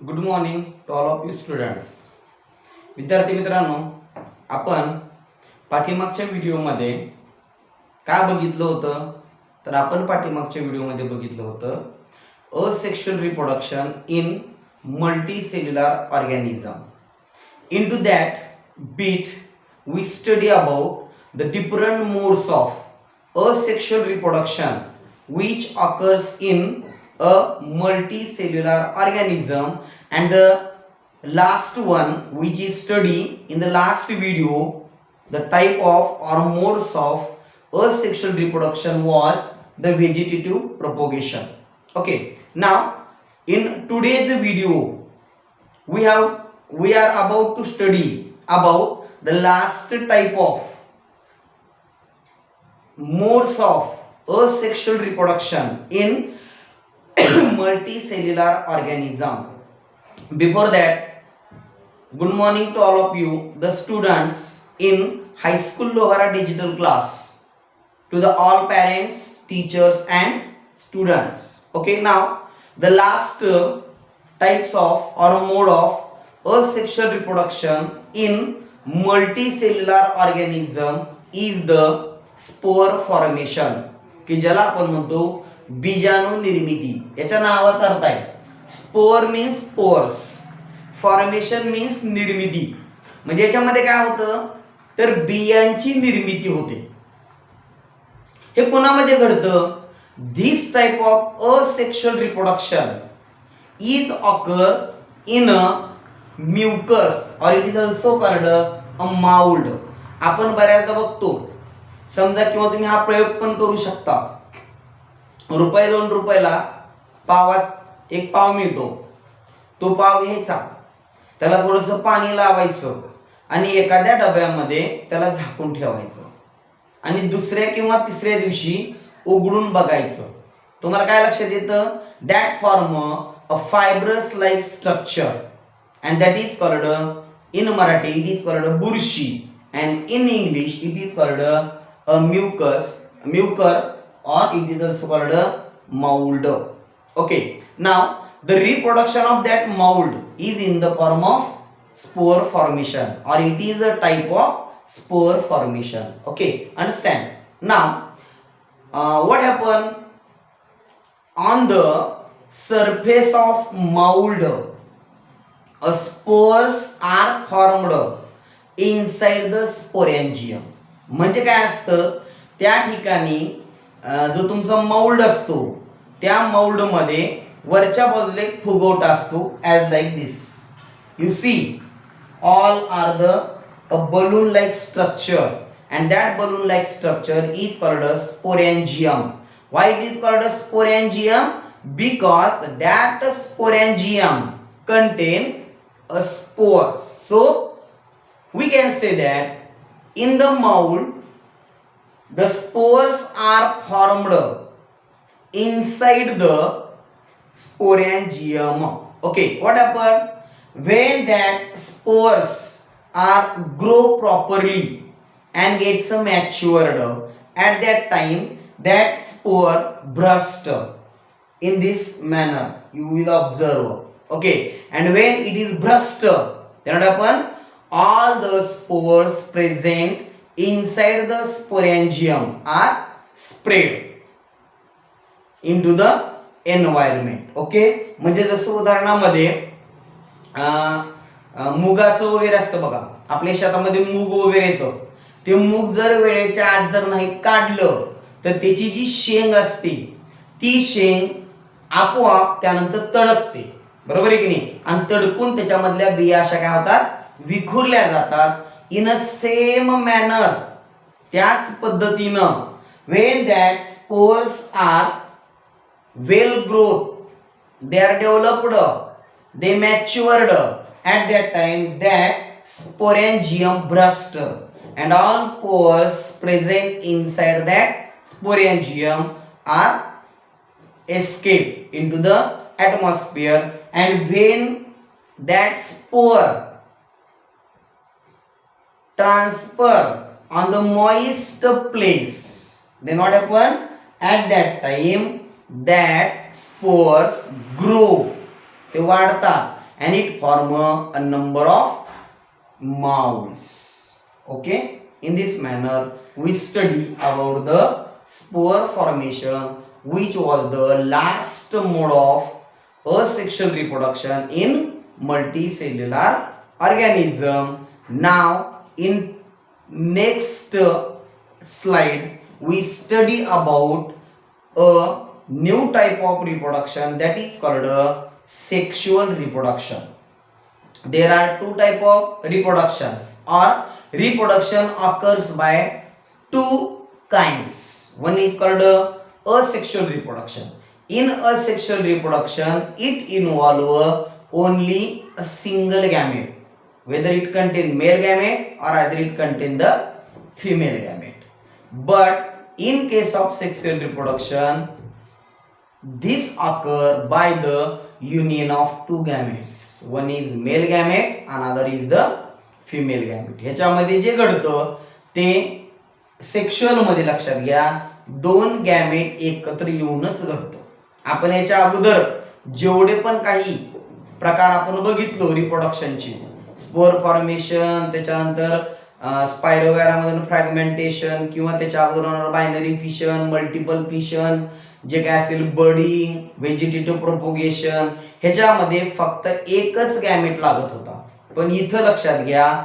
Good morning to all of you students. विद्यार्थी मित्रांनो, आपण पाठीमागच्या व्हिडिओमध्ये काय बघितलं होतं? तर आपण पाठीमागच्या व्हिडिओमध्ये बघितलं होतं asexual reproduction in multicellular organism. Into that bit we study about the different modes of asexual reproduction which occurs in a multicellular organism, and the last one which is study in the last video, the type of or modes of asexual reproduction was the vegetative propagation. Okay, now in today's video we are about to study about the last type of modes of asexual reproduction in multicellular organism. Before that, good morning to all of you, the students in high school Lohara digital class, to the all parents, teachers and students. Okay, now the last types of or mode of asexual reproduction in multicellular organism is the spore formation, की ज्याला आपण म्हणतो बीजाणू निर्मिती. याच्या नावात अर्थ आहे. Spore means spores, formation means निर्मिती. म्हणजे याच्यामध्ये काय होतं तर बियांची निर्मिती होते. हे कोणामध्ये घडतं? This type of asexual reproduction is occur in a mucus or it is also called a mould. आपण बऱ्याचदा बघतो, समजा किंवा तुम्ही हा प्रयोग पण करू शकता. ₹2 पावात एक पाव मिळतो. तो पाव घ्यायचा, त्याला थोडंसं पाणी लावायचं आणि एखाद्या डब्यामध्ये त्याला झाकून ठेवायचं आणि दुसऱ्या किंवा तिसऱ्या दिवशी उघडून बघायचं. तुम्हाला काय लक्षात येतं? That form a fibrous like structure, and that is called in Marathi it is called burshi, and in English it is called a mucus or it is also called a mold. Okay, now the reproduction of that mold is in the form of spore formation, or it is a type of spore formation. Okay, understand? Now what happen on the surface of mold? Spores are formed inside the sporangium. म्हणजे काय असतं, त्या ठिकाणी जो तुमचा मौल्ड असतो त्या मौल्ड मध्ये वरच्या बाजूला एक फुगवटा असतो, as like this. You see all are the a balloon like structure, and that balloon like structure is called a sporangium. Why it is called a sporangium? Because that sporangium contain a spore. So we can say that in the mold the spores are formed inside the sporangium. Okay, what happened when that spores are grow properly and gets matured? At that time that spore burst in this manner, you will observe. Okay, and when it is burst, then what happen? All the spores present inside the sporangium are spread into the environment. Okay, म्हणजे जसं उदाहरणामध्ये मुगाचं वगैरे असतं बघा, आपल्या शेतामध्ये मूग वगैरे येतं. ते मूग जर वेळेच्या आत जर नाही काढलं तर त्याची जी शेंग असते ती शेंग आपोआप त्यानंतर तडकते, बरोबर आहे की नाही? आणि तडकून त्याच्यामधल्या बिया अशा काय होतात, विखुरल्या जातात. इन अ सेम मॅनर, त्याच पद्धतीनं when that spores are well growth, they are developed, they matured, at that time that sporangium burst and all pores present inside that sporangium are escape into the atmosphere. And when that spore transfer on the moist place, then what happen? At that time that spores grow, ते वाढतात and it form a number of mouths. Okay, in this manner we study about the spore formation, which was the last mode of asexual reproduction in multicellular organism. Now in next slide we study about a new type of reproduction, that is called sexual reproduction. There are two type of reproductions, or reproduction occurs by two kinds. One is called asexual reproduction. In asexual reproduction, it involve only a single gamete, whether it contain male gamete or either it contain the female gamete. But in case of sexual reproduction, this occur by the union of two gametes. One is male gamete, another is the female gamete. ह्याच्यामध्ये जे घडतं ते sexual मध्ये लक्षात घ्या, दोन gamete एकत्र येऊनच घडतं. आपण याच्या अगोदर जेवढे पण काही प्रकार आपण बघितलो रिप्रोडक्शनचे, स्पोर फॉर्मेशन, त्याच्यानंतर स्पायरोगॅरा मधून फ्रॅगमेंटेशन, किंवा त्याच्या अगोदर बायनरी फिशन, मल्टिपल फिशन, जे काय असेल बर्डिंग, व्हेजिटेटिव्ह प्रोपोगेशन, ह्याच्यामध्ये फक्त एकच गॅमेट लागत होता. पण इथं लक्षात घ्या,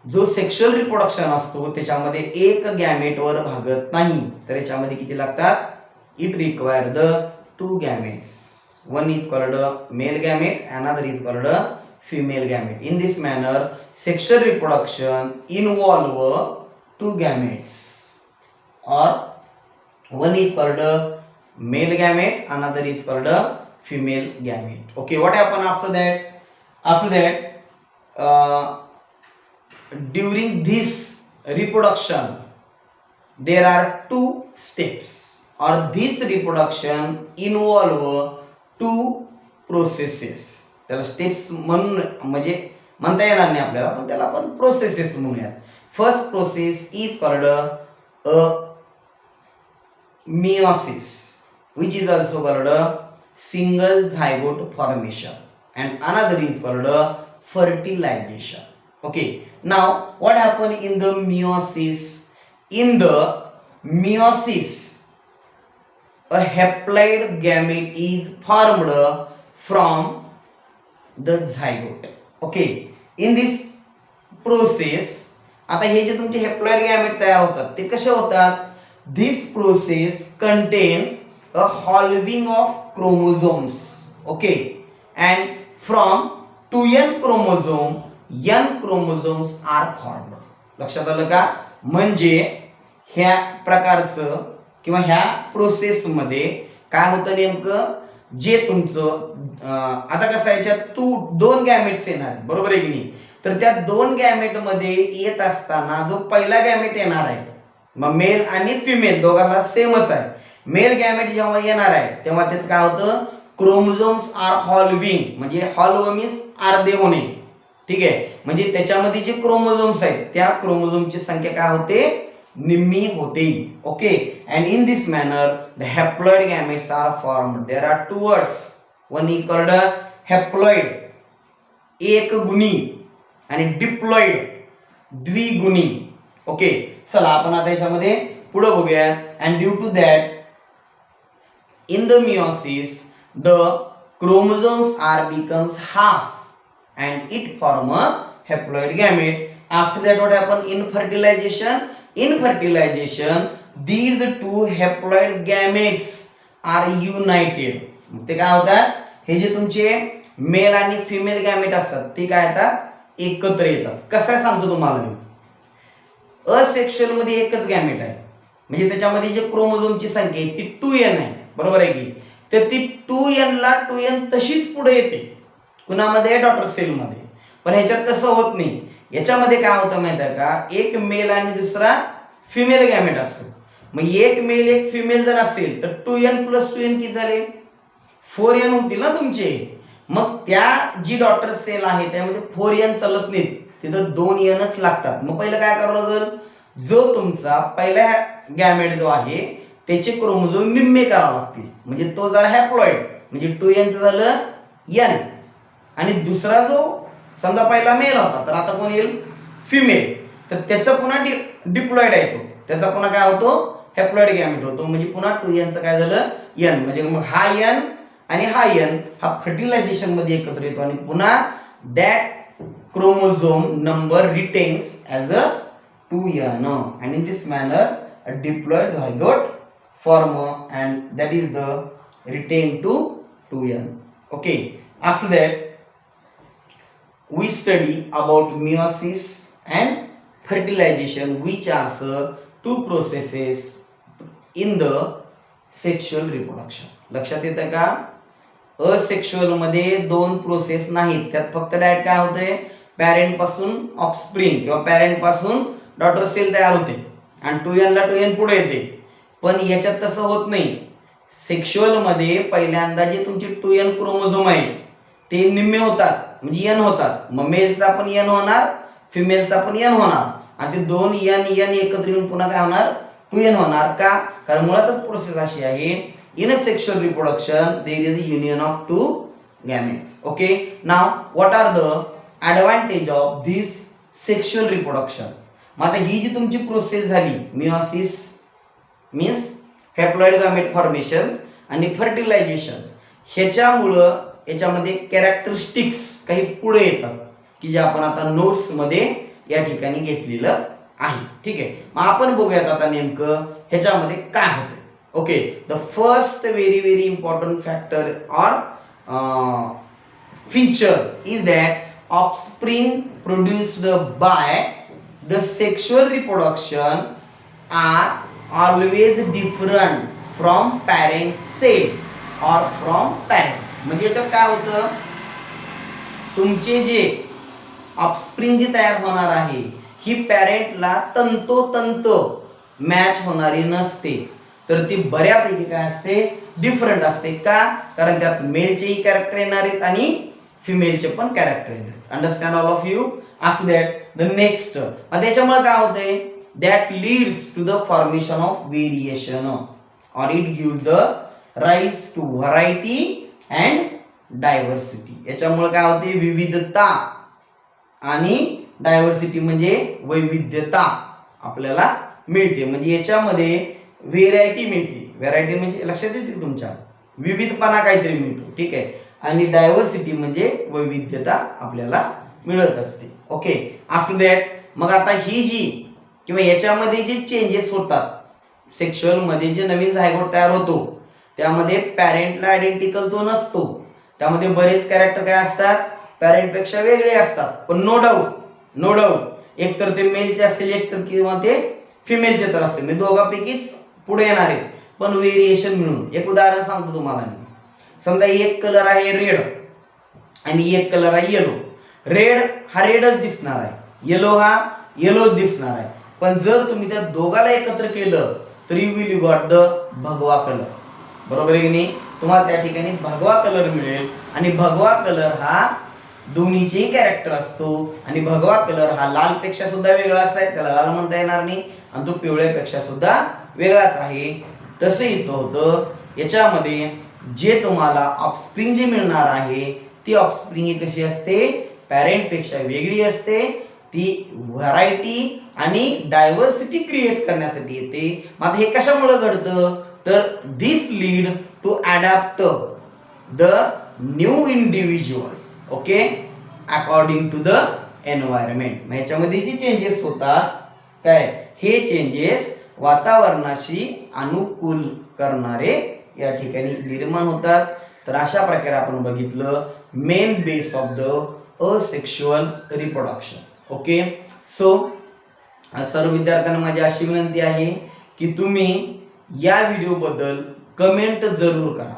जो सेक्शुअल रिप्रोडक्शन असतो त्याच्यामध्ये एक गॅमेट वर भागत नाही, तर याच्यामध्ये किती लागतात? It require the two gametes. One is called male gamete, another is called female gamete. In this manner, sexual reproduction involve two gametes, or one is called male gamete, another is called female gamete. Okay, what happened after that? After that, during this reproduction, there are two steps, or this reproduction involve two processes. त्याला steps म्हणून म्हणजे म्हणता येणार नाही आपल्याला, पण त्याला आपण प्रोसेसेस म्हणूयात. First process is called a meiosis, which is also called a single zygote formation, and another is called a fertilization. Okay, now what happened in the meiosis? In the meiosis, a haploid gamete is formed from the zygote. Okay, in this process, आता हे जे तुमचे haploid gamete तयार होतात ते कसे होतात? This process contain a halving of chromosomes. Okay, and from 2n chromosome, n chromosomes are formed. लक्षात आलं का? म्हणजे ह्या प्रकारचं किंवा ह्या प्रोसेस मध्ये काय होतं नेमकं, जे तुमचं आता कसं याच्यात दोन गॅमेट्स येणार आहेत, बरोबर आहे की नाही? तर त्या दोन गॅमेट मध्ये येत असताना जो पहिला गॅमेट येणार आहे, मग मेल आणि फिमेल दोघांना सेमच आहे. मेल गॅमेट जेव्हा येणार आहे तेव्हा त्याचं काय होतं? क्रोमोझोम्स आर हॉल्विंग, म्हणजे हॉल्व मीन्स अर्धे होणे. ठीक आहे, म्हणजे त्याच्यामध्ये जे क्रोमोझोम्स आहेत त्या क्रोमोझोमची संख्या काय होते? निम्मी होते. Okay, and in this manner the haploid gametes are formed. There are two words, one is called haploid एक गुणी, आणि डिप्लॉइड द्विगुणी. ओके, चला आपण आता याच्यामध्ये पुढे बघूया. And due to that in the meiosis the chromosomes are becomes half and it form a haploid gamete. After that what happen in fertilization? In fertilization these two haploid gametes are united. ते काय होतात? हे जे तुमचे mail आणि female gamete असतात ते काय येतात? एकत्र येतात. कसं सांगतो तुम्हाला मी, असेक्शुअल मध्ये एकच गॅमेट आहे, म्हणजे त्याच्यामध्ये जे क्रोमोझोमची संख्या आहे ती 2n आहे, बरोबर आहे की? तर ती 2n ला 2n तशीच पुढे येते कुणामध्ये? डॉटर सेल मध्ये. पण ह्याच्यात तसं होत नाही. याच्यामध्ये काय होतं माहिती आहे का? एक मेल आणि दुसरा फिमेल गॅमेट असतो. मग एक मेल एक फिमेल जर असेल तर 2n + 2n किती झाले? 4n होतील ना तुमचे. मग त्या जी डॉटर सेल आहे त्यामध्ये 4n चालत नाहीत, तिथं 2nच लागतात. मग पहिलं काय करावं लागेल? जो तुमचा पहिला गॅमेट जो आहे त्याचे क्रोमोझोम निम्मे करावे लागतील, म्हणजे तो झाला हॅप्लॉइड, म्हणजे 2n झालं n, आणि दुसरा जो समजा पहिला मेल होता तर आता कोण येईल फिमेल, तर त्याचा पुन्हा डिप्लॉइड आहे तो, त्याचा पुन्हा काय होतो हॅप्लॉइड गॅमेट होतो, म्हणजे पुन्हा 2n चं काय झालं n, म्हणजे मग हा n आणि हा n हा फर्टिलायझेशन मध्ये एकत्र येतो आणि पुन्हा that chromosome number retains as a 2n and in this manner a diploid zygote form and that is the retained to 2n. Okay, after that we study about meiosis and fertilization, which are two processes in the sexual reproduction. लक्षात येतं का? Asexual मध्ये दोन process नाहीत, त्यात फक्त direct काय होतंय पॅरेंट पासून ऑफस्प्रिंग किंवा पॅरेंट पासून डॉटर सेल तयार होते आणि 2n ला 2n पुढे येते, पण याच्यात तसं होत नाही. सेक्शुअल मध्ये पहिल्यांदा जे तुमचे 2n क्रोमोझोम आहे ते निम्मे होतात, म्हणजे n होतात, मग मेलचा पण n होणार फिमेलचा पण n होणार आणि ते दोन n एकत्र येऊन पुन्हा काय होणार 2n होणार का? कारण मुळातच प्रोसेस अशी आहे, in a sexual reproduction there is a union of two gametes. Okay, now what are the advantage of this sexual reproduction? मग आता ही जी तुमची प्रोसेस झाली meiosis means haploid gamete formation आणि फर्टिलायझेशन, ह्याच्यामुळं याच्यामध्ये कॅरेक्टरिस्टिक्स काही पुढे येतात की जे आपण आता नोट्स मध्ये या ठिकाणी घेतलेलं आहे. ठीक आहे, मग आपण बघूयात आता नेमकं ह्याच्यामध्ये काय होतं. Okay, the first very important factor or feature is that offspring produced by the sexual reproduction are always different from parent cell or from parent. म्हणजे याच्यात काय होतं, तुमचे जे ऑफस्प्रिंग जी तयार होणार आहे ही पॅरेंटला तंतोतंत मॅच होणारी नसते, तर ती बऱ्यापैकी काय असते डिफरंट असते का? कारण त्यात मेलचेही कॅरेक्टर येणार आहेत आणि फिमेलचे पण कॅरेक्टर येणार. Understand all of you. After that the next, मग त्याच्यामुळे काय होतंय that leads to the formation of variation or it gives the rise to variety and diversity. याच्यामुळे काय होते विविधता आणि डायव्हर्सिटी म्हणजे वैविध्यता आपल्याला मिळते, म्हणजे याच्यामध्ये व्हेरायटी मिळते. व्हेरायटी म्हणजे लक्षात येते तुमच्या विविधपणा काहीतरी मिळतो. ठीक आहे, आणि डायव्हर्सिटी म्हणजे वैविध्यता आपल्याला मिळत असते. ओके, आफ्टर दॅट मग आता ही जी किंवा याच्यामध्ये जे चेंजेस होतात सेक्शुअल मध्ये जे नवीन झायगोट तयार होतो त्यामध्ये पॅरेंटला आयडेंटिकल तो नसतो, त्यामध्ये बरेच कॅरेक्टर काय असतात पॅरेंट पेक्षा वेगळे असतात, पण नो डाऊट एक तर ते मेलचे असतील एक तर किंवा ते फिमेलचे तर असतील, म्हणजे दोघांपैकीच पुढे येणार आहेत, पण व्हेरिएशन मिळून. एक उदाहरण सांगतो तुम्हाला मी. समजा एक कलर आहे रेड आणि एक कलर आहे येलो. रेड हा रेडच दिसणार आहे, येलो हा येलोच दिसणार आहे, पण जर तुम्ही त्या दोघाला एकत्र केलं तर यू विल गॉट द भगवा कलर. बरोबर आहे की नाही? तुम्हाला त्या ठिकाणी भगवा कलर मिळेल आणि भगवा कलर हा दोन्हीचेही कॅरेक्टर असतो आणि भगवा कलर हा लाल पेक्षा सुद्धा वेगळाच आहे, त्याला लाल म्हणता येणार नाही, आणि तो पिवळ्यापेक्षा सुद्धा वेगळाच आहे. तसं इथं होतं याच्यामध्ये जे तुम्हाला ऑफस्प्रिंग जे मिळणार आहे ती ऑफस्प्रिंग कशी असते पॅरेंट पेक्षा वेगळी असते, ती व्हरायटी आणि डायव्हर्सिटी क्रिएट करण्यासाठी येते. मग हे कशामुळे घडतं तर this lead to adapt the new individual okay according to the environment. मग याच्यामध्ये जे चेंजेस होतात काय हे चेंजेस वातावरणाशी अनुकूल करणारे या ठिकाणी निर्माण होतात. तर अशा प्रकारे आपण बघितलं main base of the asexual reproduction. Okay, so सर्व विद्यार्थ्यांना माझी अशी विनंती आहे की तुम्ही या व्हिडिओ बद्दल कमेंट जरूर करा,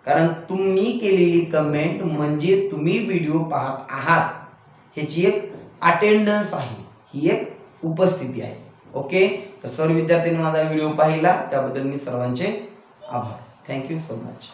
कारण तुम्ही केलेली कमेंट म्हणजे तुम्ही व्हिडिओ पाहत आहात ह्याची एक अटेंडन्स आहे, ही एक उपस्थिती आहे. ओके, तर सर्व विद्यार्थ्यांनी माझा व्हिडिओ पाहिला त्याबद्दल मी सर्वांचे आभार. Thank you so much.